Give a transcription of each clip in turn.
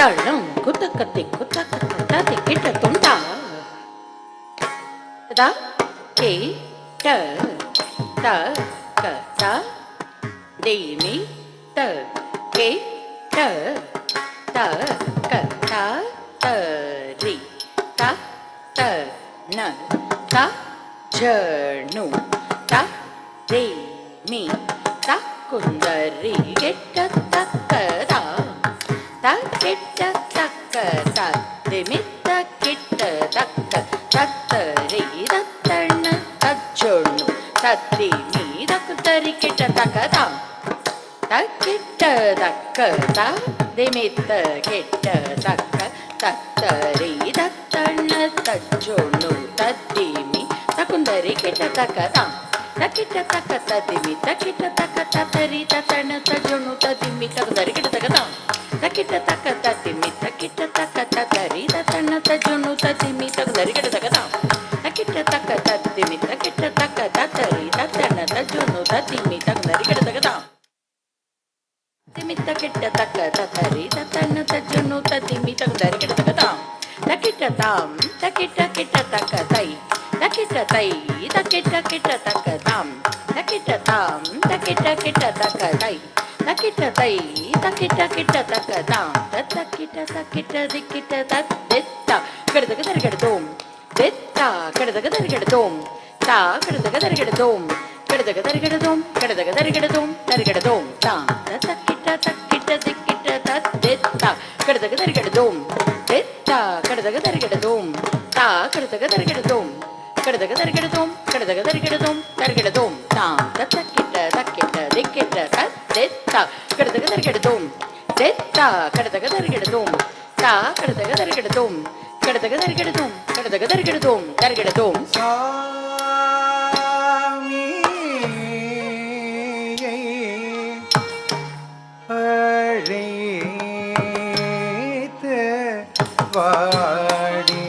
தளம் குத்தக்கத்தை குத்தக்கத்தை கிட்ட துண்டா தா கே ட த க த தே மீ த கே ட த க த த ரி த த ந த ஜ நு த ரே மீ த குந்தரி கெட்ட தக்க தா த கெட்ட தக்க த திமித்த கெட்ட தக்க தத்தரி தத்தண்ண தச்சொண்ணு தத்தி மீ தக்குத்தரி கெட்ட தக்க தா தக்கிட்ட தக்க த திமித்த கெட்ட தக்க தத்தரி தத்தண்ண தச்சொண்ணு தத்தி மீ தக்குந்தரி கெட்ட தக்க தா தக்கிட்ட தக்க ததிமி தக்கிட்ட தக்க தத்தரி தத்தண்ண தச்சொண்ணு ததிமி தக்குந்தரி கெட்ட தக்க தா தக்கிட்ட தக்க தத்திமி தக்கிட்ட தக்க தத்தரி தத்தண்ண தச்சொண்ணு ததிமி தக்குந்தரி கெட்ட தக்க தா தக்கிட்ட தக்க தத்திமி தக்கிட்ட தக்க தத்தரி தத்தண்ண தச்சொண்ணு ததிமி தக்குந்தரி கெட்ட தக்க தா திமித்த கிட்ட தக்க தத்தரி தத்தண்ண தச்சொண்ணு ததிமி தக்குந்தரி கெட்ட தக்க தா தக்கிட்ட தாம் தக்கிட்ட கிட்ட தக்க தை தக்கிட்ட தை தக்கிட்ட கிட்ட தக்க தாம் தக்கிட்ட தாம் தக்கிட்ட கிட்ட தக்க தை தக்கிட்ட தை தக்கிட்ட கிட்ட தக்க தாம் தக்கிட்ட தக்கிட்ட திக்கிட்ட தத்தா கெடுதக தரிகெடுத்தோம் தெத்தா கெடுதக தரிகெடுத்தோம் தா கெடுதக தரிகெடுத்தோம் கெடுதக தரிகெடுத்தோம் கெடுதக தரிகெடுத்தோம் தரிகெடுத்தோம் தாம் தக்கிட்ட தக்கிட்ட திக்கிட்ட தத்தா கெடுதக தரிகெடுத்தோம் தெத்தா கெடுதக தரிகெடுத்தோம் தா கெடுதக தரிகெடுத்தோம் கெடுதக தரிகெடுத்தோம் கெடுதக தரிகெடுத்தோம் தரிகெடுத்தோம் தாம் தக்கிட்ட தக்கிட்ட திக்கிட்ட தத்தா கெடுதக தரிகெடுத்தோம் தெத்தா கெடுதக தரிகெடுத்தோம் தா கெடுதக தரிகெடுத்தோம் கெடுதக தரிகெடுத்தோம் கெடுதக தரிகெடுத்தோம் தரிகெடுத்தோம் சாமி அழைத்து வாடி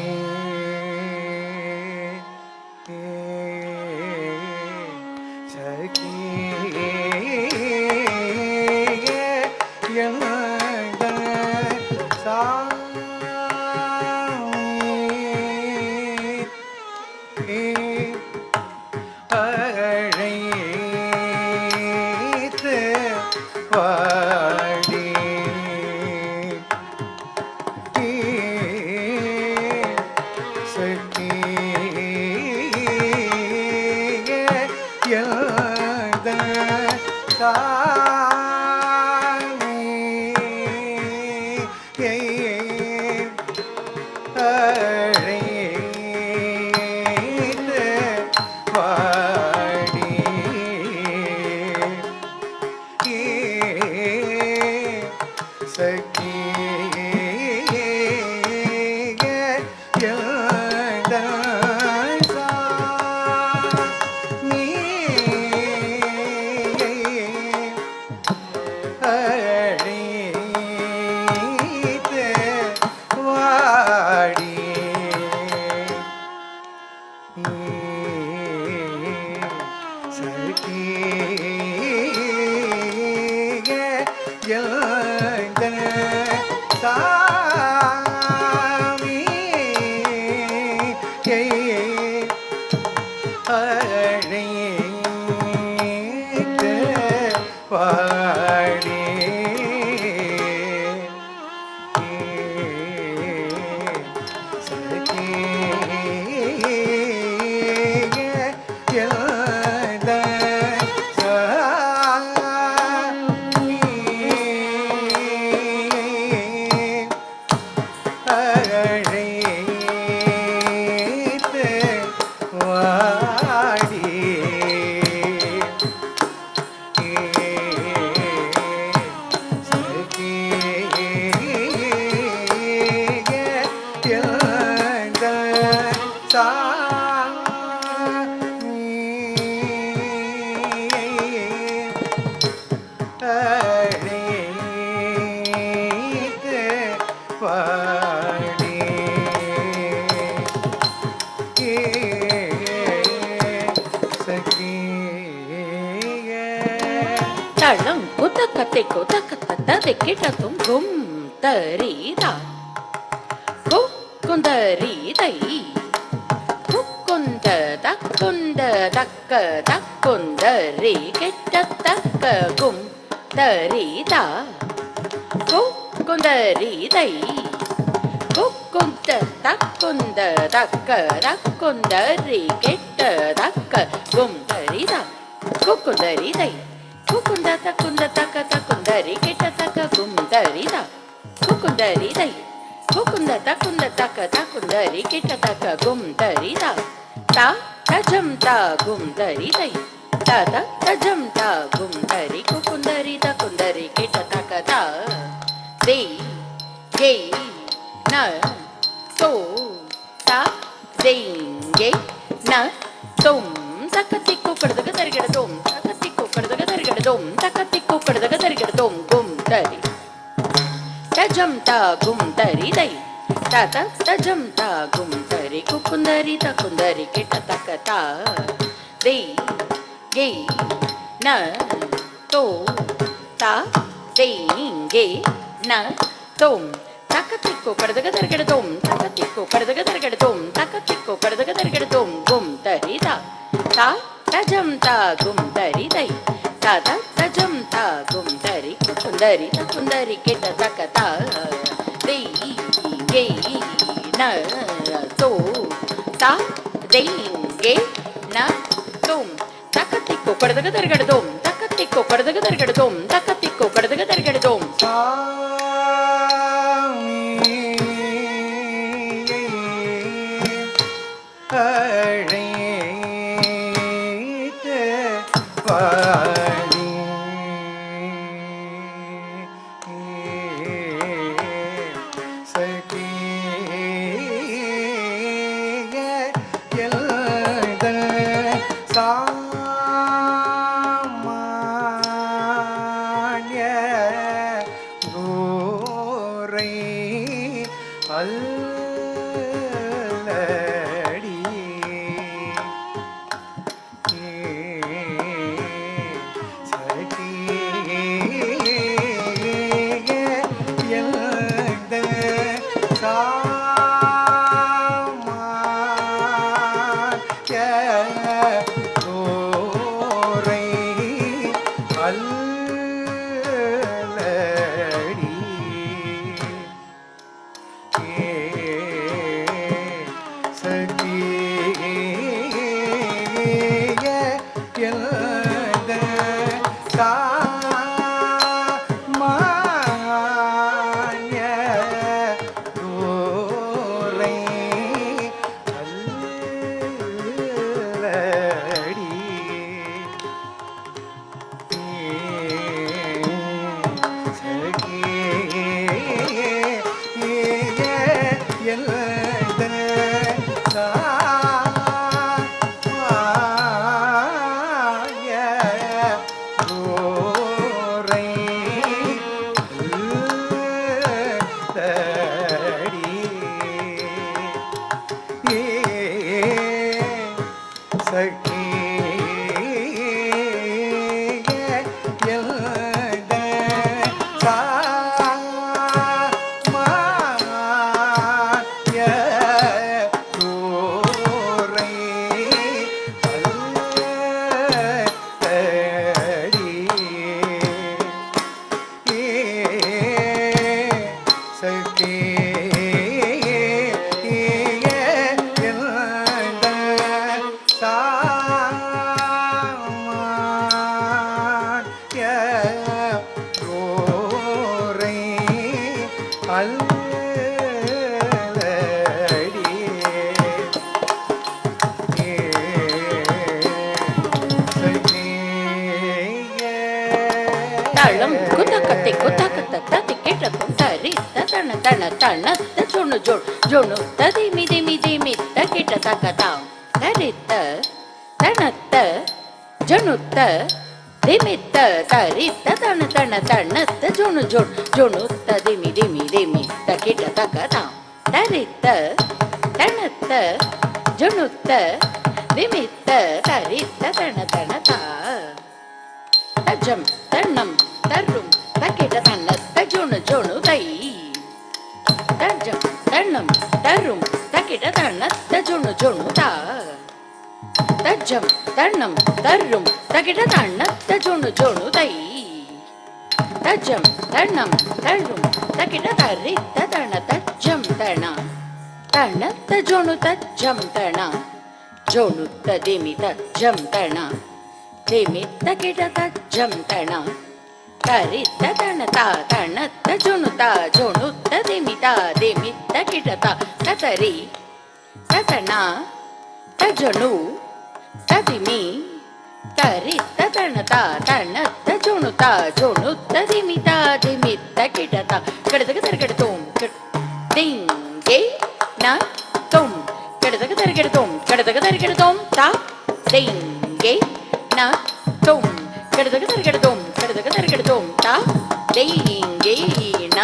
அழைத்து வாடி சக்தி தளம் குத்தக்கத்தை குத்தக்கத்தை கிட்ட தும் தரிதா குந்தரிதை குந்த தக்குந்த தக்க தக்குந்தரி கெட்ட தக்க கும் தரிதா குந்தரிதை குந்த தக்குந்த தக்க தக்குந்தரி கெட்ட தக்க கும் தரிதா குந்தரிதை குந்த தக்குந்த தக்க தக்குந்தரி கெட்ட தக்க கும் தரிதா குந்தரிதை குந்த தக்குந்த தக்க தக்குந்தரி கெட்ட தக்க கும் தரிதா தா தஜம் தா கும் தரிதை தத தஜம் தா கும் தரி குந்தரி தக்குந்தரி கெட்ட தக்க தா தே கே ந தோ தா தேங்கே ந தொம் தக்கத்திக்கு கடுதக தரிகிடதோம் தக்கத்திக்கு கடுதக தரிகிடதோம் தக்கத்திக்கு கடுதக தரிகிடதோம் கும் தரி தஜம் தா கும் தரிதை தத தஜம் தா கும் தரி குந்தரி தக்குந்தரி கெட்ட தக்க தா தே கே ந தோ தா தேங்கே ந தொம் தக்கத்திக்கு கடுதக தரிகிடதோம் தக்கத்திக்கு கடுதக தரிகிடதோம் தக்கத்திக்கு கடுதக தரிகிடதோம் கும் தரிதா தா தஜம் தா கும் தரிதை தத தஜம் தா கும் தரி குந்தரி தக்குந்தரி கெட்ட தக்க தா தே கே ந தோ தா தேங்கே ந தொம் தக்கத்திக்கு கடுதக தரிகிடதோம் தக்கத்திக்கு கடுதக தரிகிடதோம் தக்கத்திக்கு கடுதக தரிகிடதோம் அழைத்து பாடி சகிய எல்தல் சாமான்ய தூரை அல்லடி தாளம் குத்தக்கத்தை குத்தக்கத்த தத்தி கேட்ட குந்தரி தன தன தனத்த ஜொணு ஜொணு ஜொணு ததிமி திமி திமி கேட்ட தக்கதாம் தரித்த தனத்த ஜொணுத்த திமித்த தரித்த தன தன தனத்த ஜொணு ஜொணு ஜொணு ததிமி திமி திமி கேட்ட தக்கதாம் தரித்த தனத்த ஜொணுத்த திமித்த தரித்த தன தனதா தஜம் தன்னம் தரும் தக்கிட்ட தன்ன தஜுணு ஜுணு தை தண்ணம் தரும் தக்கிட தண்ண தஜுணு ஜுணு தா தஜம் தண்ணம் தரும் தக்கிட தண்ண தஜுணு ஜுணு தை தஜம் தண்ணம் தரும் தக்கிட தரி தண தஜம் தண தண தஜுணு தஜம் தண ஜுணு ததிமி தஜம் தண திமி தக்கிட தஜம் தண தரி தண தா தண தஜுணு தா ஜுணு ததிமி தா திமி தக்கிட தா தரி தண தஜுணு ததிமி தரி தண தா தண தஜுணு தா ஜுணு ததிமி தா திமி தக்கிட தா கடதக தரகடதோம் டிங்கே ந தொம் கடதக தரகடதோம் கடதக தரகடதோம் தா டிங்கே ந தொம் கடதக தரகடதோம் கடதக தரகடதோம் தா டிங்கே ந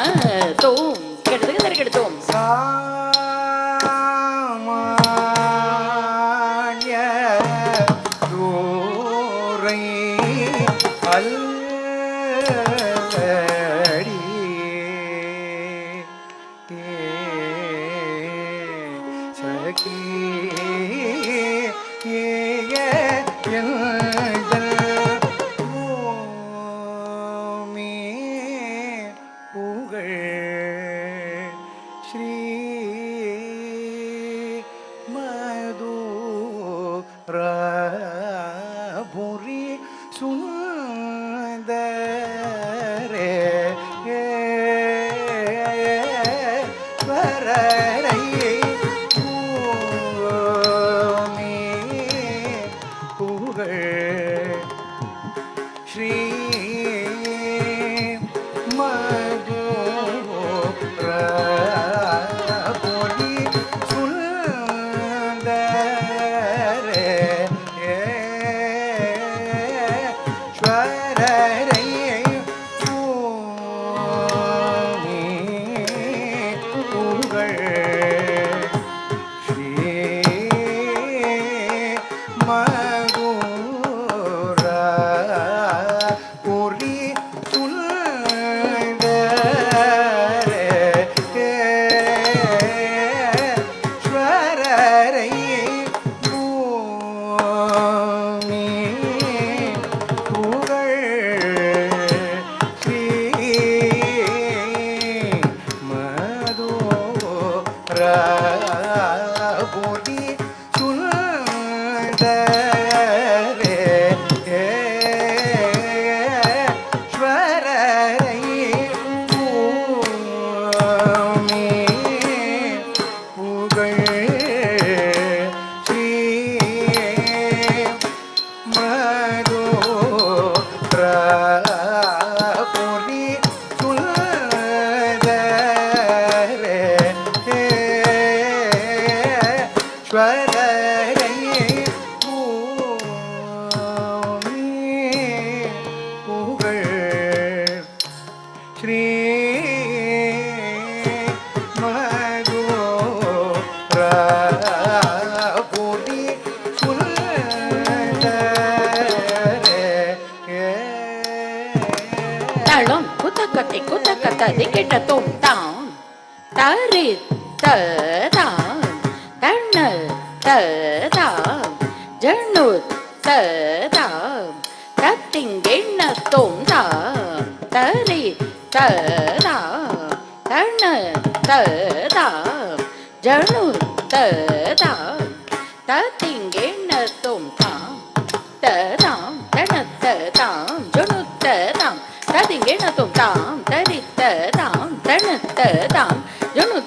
தொம் கடதக தரகடதோம் சாமான்ய தூரை அல்லடி சகி ஸ்ரீ மதுரபுரி சுந்தரே வரரை பூமி புகழ் ஸ்ரீ மதுரபுரி சுந்தரே ஸ்வரரை பூமி புகழ் ஸ்ரீ மதுரபுரி சுந்தரே ஸ்வரரை பூமி புகழ் ஸ்ரீ மதுரபுரி சுந்தரே ஸ்வரரை பூமி புகழ் ஸ்ரீ மதுரபுரி சுந்தரே ஸ்வரரை பூமி புகழ் ஸ்ரீ மதுரபுரி சுந்தரே தளம் குத்தக்கத்தை குத்தக்கத்தை கேட்ட தோம் தாம் தரி தாம் தண்ண தாம் ஜனு தாம் தத்திங்கெண்ண தோம் தாம் தரி தாம் தண்ண தாம் ஜனு தாம் தத்திங்கெண்ண தோம் தாம் தாம் தண்ண தாம் ஜனு தாம் ததிங்கெண்ண தோம் தாம் தரி தாம் தண்ண தாம் ஜனு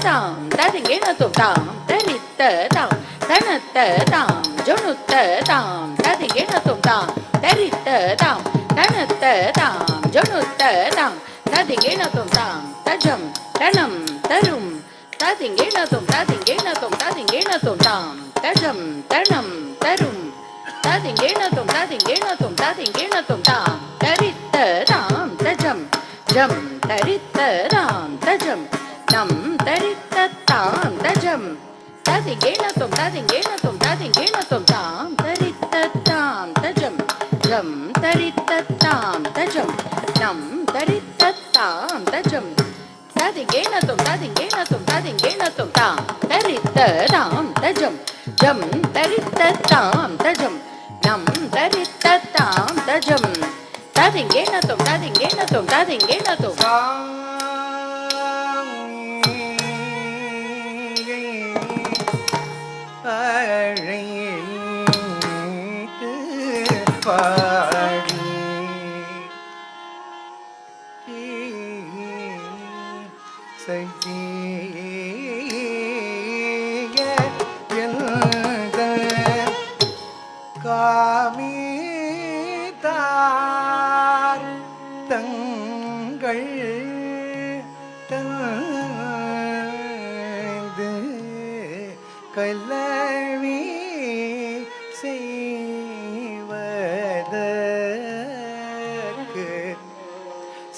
தாம் ததிங்கெண்ண தோம் தாம் தரி தாம் தண்ண தாம் ஜனு தாம் ததிங்கெண்ண தோம் தாம் தரி தாம் தண்ண தாம் ஜனு தாம் ததிங்கெண்ண தோம் தாம் தஜம் தணம் தரும் ததிங்கெண்ண தோம் ததிங்கெண்ண தோம் ததிங்கெண்ண தோம் தாம் தஜம் தணம் தரும் ததிங்கெண்ண தோம் ததிங்கெண்ண தோம் ததிங்கெண்ண தோம் தாம் தரி தாம் தஜம் ஜம் தரி தாம் தஜம் நம் தரி தாம் தஜம் ததிங்கெண்ண தோம் ததிங்கெண்ண தோம் ததிங்கெண்ண தோம் தாம் தரி தாம் தஜம் ஜம் தரி தாம் தஜம் நம் தரி தாம் தஜம் ததி தாதிங்கேனத்தும் தாதிங்கேனத்தும் தாதிங்கேனத்தும் தாம் தரித்த தாம் தஜம் ஜம் தரித்த தாம் தஜம் நம் தரித்த தாம் தஜம் தாதிங்கேனத்தும் தாதிங்கேனத்தும் தாதிங்கேனத்தும் பாடி காமிதார் தங்கள் தந்து கல்லவி செய்வதற்கு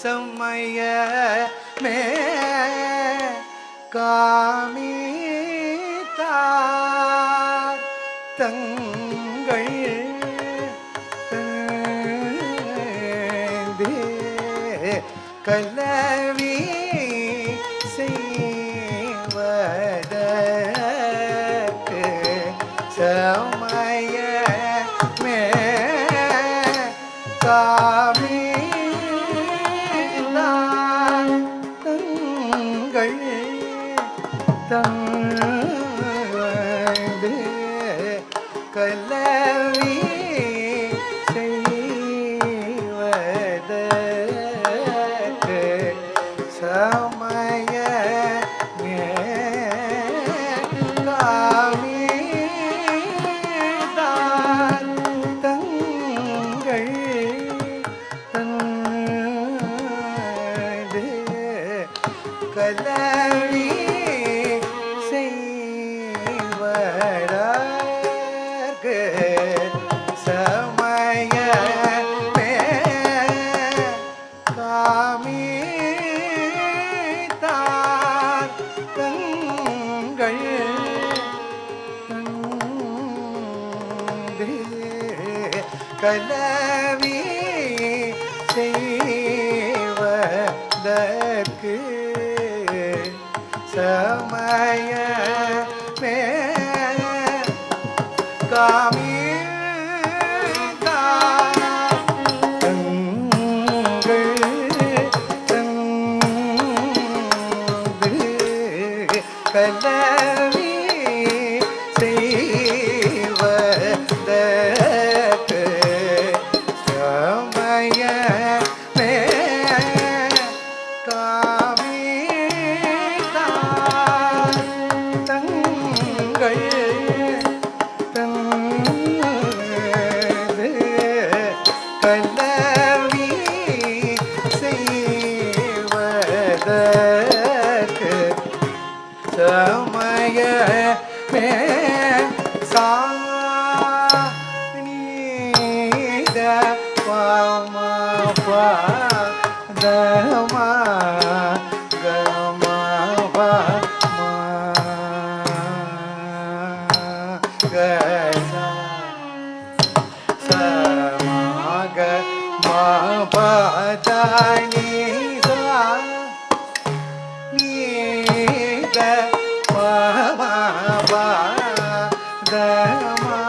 சமயமே காமிதார் தங்கள் தந்து கல்லவி செய்வதற்கு சமயமே காமிதார் தங்கள் தந்து கல்லவி செய்வதற்கு சமயமே காமிதார் தங்கள் தந்து கல்லவி செய்வதற்கு சமயமே காமிதார் தங்கள் தந்து கல்லவி செய்வதற்கு சமயமே காமிதார் தங்கள் தந்து கல்லவி செய்வதற்கு சமயமே காமிதார் தங்கள் தந்து கல்லவி செய்வதற்கு சமயமே சாநீத பமா பதமா கமா பமா கசா சமாக மபதானி சா நீத பமா பதமா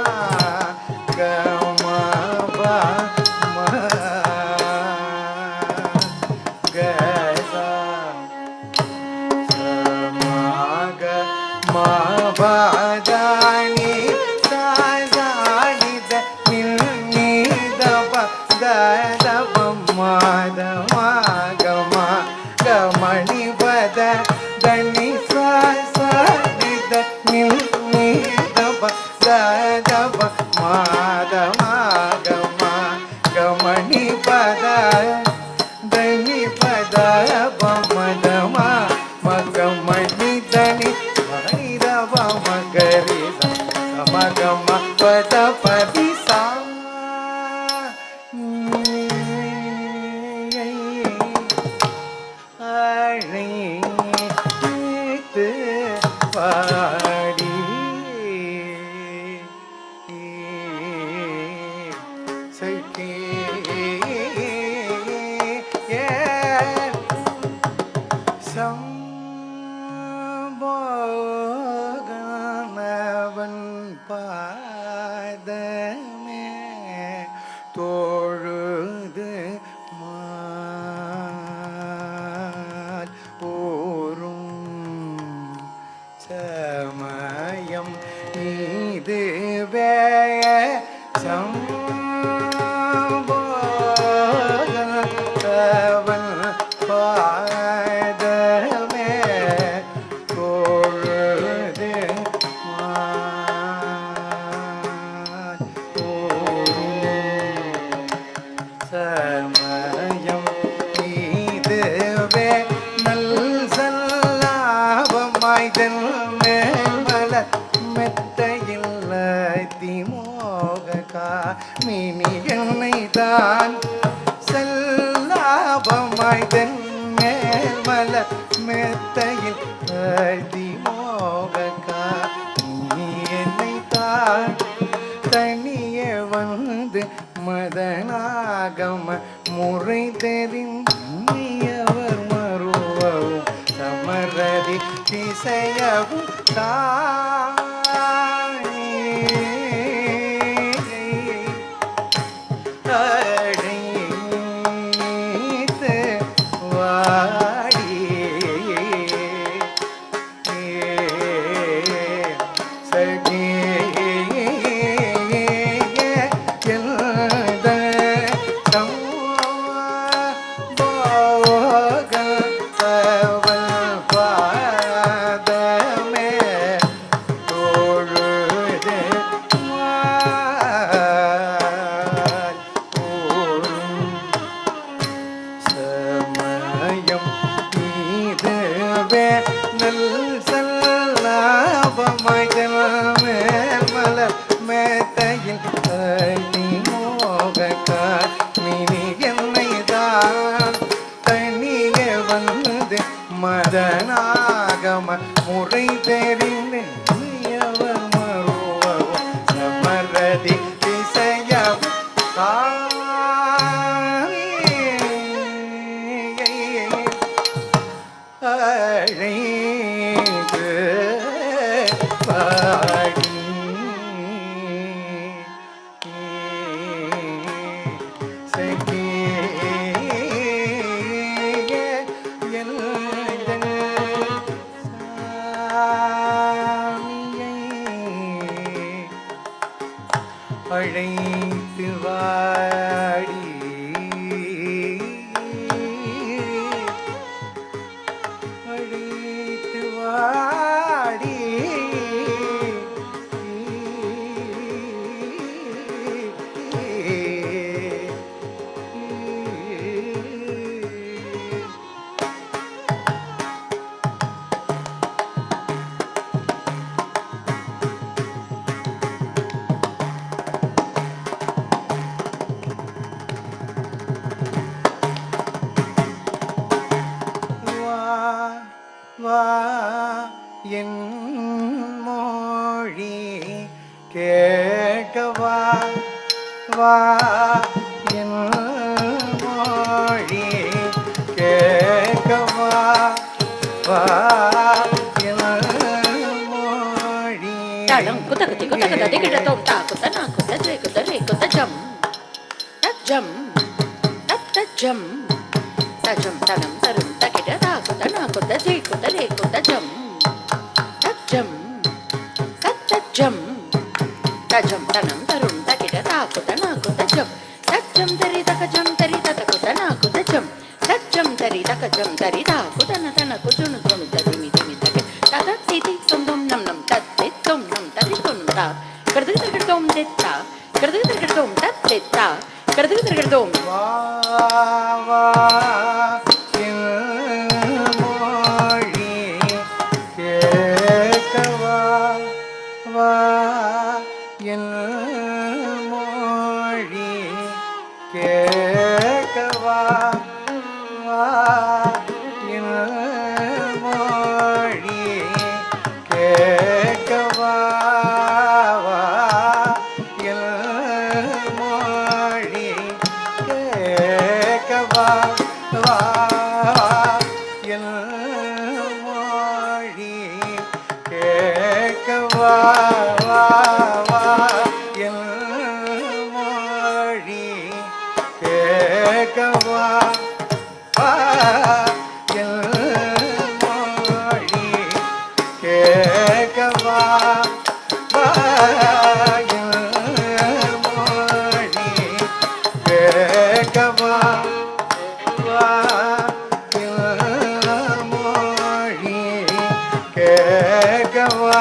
கமா பமா கசா சமாக மபதானி சாசானித நில்நீத பதமா கமா கமணி பத தனி சாசானித நில்நீத பதமா கமா கமணி பத தனி பத பமதமா மகமணி தனி மணித பமகரி சமகம பத பதி சா அழைத்து பாடி சகே சம் மெத்தையில் அதி மோகக்கா நீ என்னை தான் தனிய வந்து மதனாகம முறை தெரிந்தவர் மறுவவும் சமரதி திசையவும் அழைத்து வாடி சகி மதனாகம முறை தெரிந்து மறுவவும் சமரதி திசையம் அழைத்து பாடி சகி அழைத்து வாடி அழைத்து வாடி வா என் மொழி கேட்கவா வா என் மொழி கேட்கவா வா என் மொழி தாளம் குதகதி குதகதி கிடத்தோம் தா குதனா குதஜே குதரே குதஜம் தஜம் தஜம் தஜம் தனம் தரும் தகிடதா குதனா குதஜே குதரே குதஜம் தஜம் தஜம் தஜம் தனம் தரும் தகிடதா குதனா குதஜம் தஜம் தரி தகஜம் தரி தத குதனா குதஜம் தஜம் தரி தகஜம் தரி தா குதன தன குஜுனு தொனு ததிமி திமி தகி தத திதி தொம் நம் நம் தத்தி தொம் நம் ததி தொம் தா கர்து தர்கடோம் தெத்தா கர்து தர்கடோம் தத்தெத்தா கர்து தர்கடோம் வா வா என் மொழி கேட்கவா வா என் மொழி கேட்கவா வா என் மொழி கேட்கவா வா என் மொழி கேட்கவா வா என் மொழி கேட்கவா வா வா என் மொழி கேட்கவா வா என் மொழி கேட்கவா வா என் மொழி கேட்கவா வா என் மொழி கேட்கவா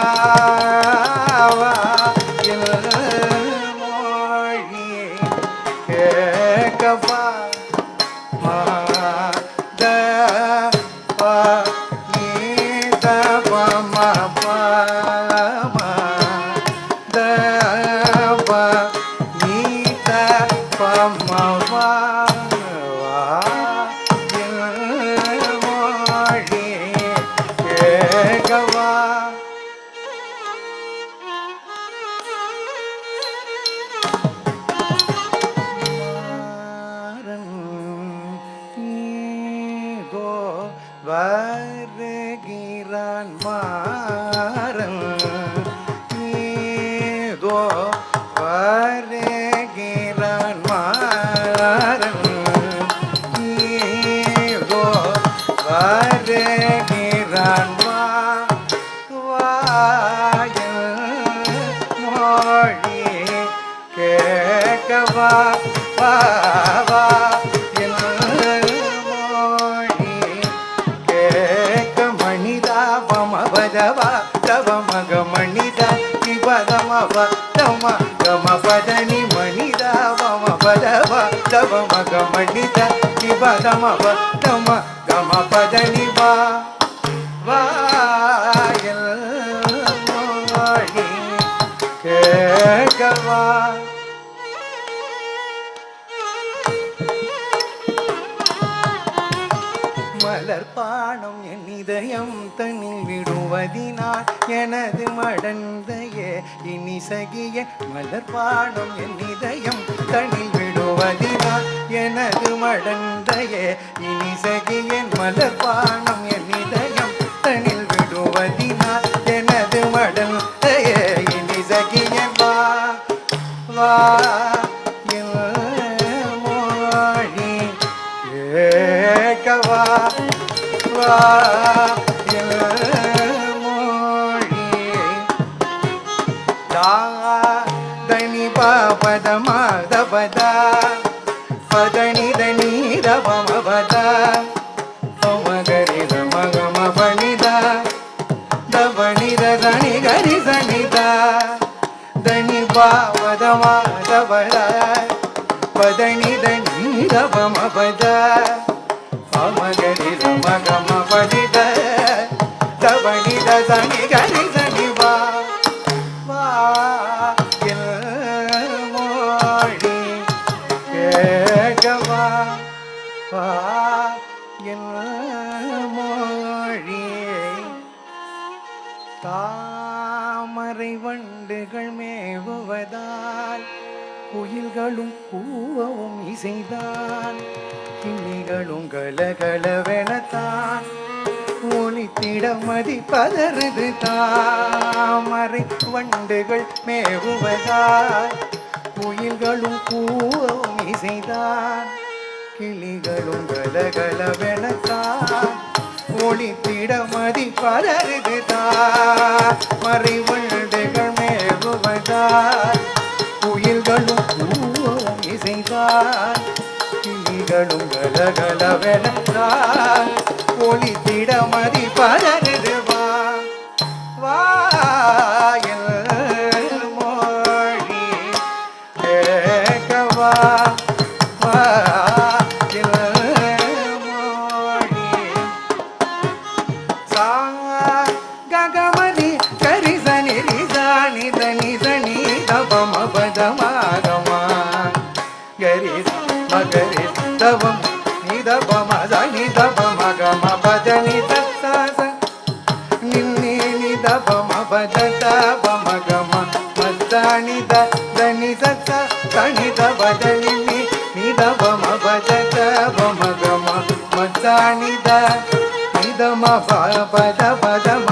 வா என் மொழி கேட்கவா த ப நீ த ப ம ப ம த ப நீ த ப ம வ வா என் மொழி வருகிறான் மாறன் ஏதோ வருகிறான் மாறன் ஏதோ வருகிறான் வாயில் மொழி கேட்கவா வா மணித பதம தம கம பதனி மணித பம பதவ தவ மக மணித பதம தம கம பதனி வா வாயல் மொழி கேட்கவா மலர்பானம் என் இதயம் தனில் விடுவதினால் எனது மடந்தையே இனிசகிய மலர்பானம் என் இதயம் தனில் விடுவதினால் எனது மடந்தையே இனிசகிய மலர்பானம் என் இதயம் தனில் விடுவதினால் எனது மடந்தையே இனிசகிய வா வா மொழி கேட்கவா దని పద మద పద పదని దని రమ పద మగరి మగ మణిద దణిద దని గరి సనిద దని పద మద పద పదని దని రమ పద మగరి మగ మణిద దణిద దని గరి సని వా மொழி கேட்கவா என் மொழி தாமரை வண்டுகள் மேவுவதால் குயில்களும் கூவவும் இசைதான் கிளிகளும் கலகலவெனத்தான் ஒலித்திட மதி பதறுது தாமரை வண்டுகள் மேவுவதால் குயில்களும் கூவும் இசைதான் கிளிகளும் கலகலவெனத்தான் ஒலித்திட மதி பதறுது தாமரை வண்டுகள் மேவுவதால் குயில்களும் கூவும் இசைதான் கிளிகளும் கலகலவெனத்தான் ஒலித்திட மதி பதறுவா வாயல் மொழி கேட்கவா வாயல் மொழி சா ககமரி கரிசனி ரிசனி தனி சனி தபம பதமாகமா கரி மகரி தவம் நிதபம சனி தபம கம பதனி தத்ச நின்னி நிதபம பதத பம கம மதனி தனி சத்ச தனி தபதனி நிதபம பதத பம கம மதனி த நிதம பத பதம